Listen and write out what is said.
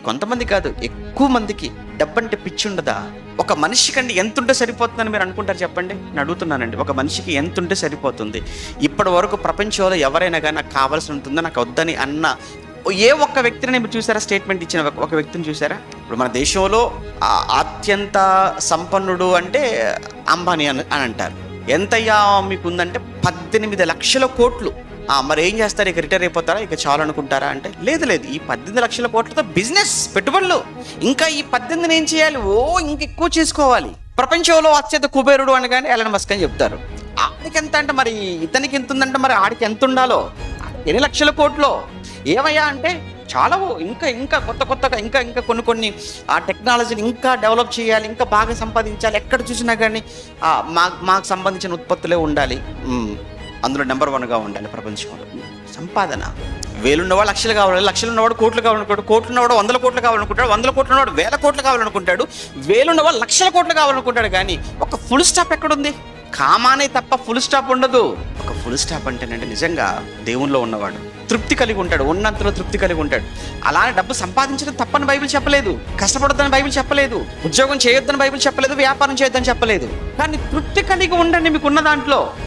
కొంతమంది కాదు, ఎక్కువ మందికి డబ్బంటే పిచ్చి ఉండదా? ఒక మనిషికండి ఎంతుంటే సరిపోతుందని మీరు అనుకుంటారు చెప్పండి? నేను అడుగుతున్నానండి, ఒక మనిషికి ఎంతుంటే సరిపోతుంది? ఇప్పటి వరకు ప్రపంచంలో ఎవరైనా కానీ నాకు కావాల్సి ఉంటుందో నాకు వద్దని అన్న ఏ ఒక్క వ్యక్తిని మీరు చూసారా? స్టేట్మెంట్ ఇచ్చిన ఒక వ్యక్తిని చూసారా? ఇప్పుడు మన దేశంలో అత్యంత సంపన్నుడు అంటే అంబానీ అని అంటారు. ఎంతయ్యా మీకు ఉందంటే 18 లక్షల కోట్లు. మరి ఏం చేస్తారు? ఇక రిటైర్ అయిపోతారా? ఇక చాలు అనుకుంటారా అంటే లేదు. ఈ 18 లక్షల కోట్లతో బిజినెస్ పెట్టుబడులు, ఇంకా ఈ 18 ఏం చేయాలి? ఇంకెక్కువ చేసుకోవాలి. ప్రపంచంలో అత్యంత కుబేరుడు అనగానే ఎలన్ మస్క్ అని చెప్తారు. ఆడికి ఎంత అంటే మరి ఇతనికి ఎంత ఉందంటే మరి ఆడికి ఎంత ఉండాలో? ఎన్ని లక్షల కోట్లు? ఏమయ్యా అంటే చాలా ఇంకా కొత్తగా ఇంకా కొన్ని ఆ టెక్నాలజీని ఇంకా డెవలప్ చేయాలి, ఇంకా బాగా సంపాదించాలి. ఎక్కడ చూసినా కానీ మాకు సంబంధించిన ఉత్పత్తులే ఉండాలి, అందులో నెంబర్ 1గా ఉండాలి ప్రపంచంలో. సంపాదన వేలున్నవాడు లక్షలు కావాలి, లక్షలు ఉన్నవాడు కోట్లు కావాలనుకుంటాడు, కోట్లు ఉన్నవాడు 100 కోట్లు కావాలనుకుంటాడు, 100 కోట్లు ఉన్నవాడు 1000 కోట్లు కావాలనుకుంటాడు, వేలున్నవాడు లక్షల కోట్లు కావాలనుకుంటాడు. కానీ ఒక ఫుల్ స్టాప్ ఎక్కడుంది? కామానే తప్ప ఫుల్ స్టాప్ ఉండదు. ఒక ఫుల్ స్టాప్ అంటేనండి నిజంగా దేవునిలో ఉన్నవాడు తృప్తి కలిగి ఉంటాడు, ఉన్నంతలో తృప్తి కలిగి ఉంటాడు. అలానే డబ్బు సంపాదించడం తప్పని బైబిల్ చెప్పలేదు, కష్టపడొద్దని బైబిల్ చెప్పలేదు, ఉద్యోగం చేయొద్దని బైబిల్ చెప్పలేదు, వ్యాపారం చేయొద్దని చెప్పలేదు. కానీ తృప్తి కలిగి ఉండండి మీకున్న దాంట్లో.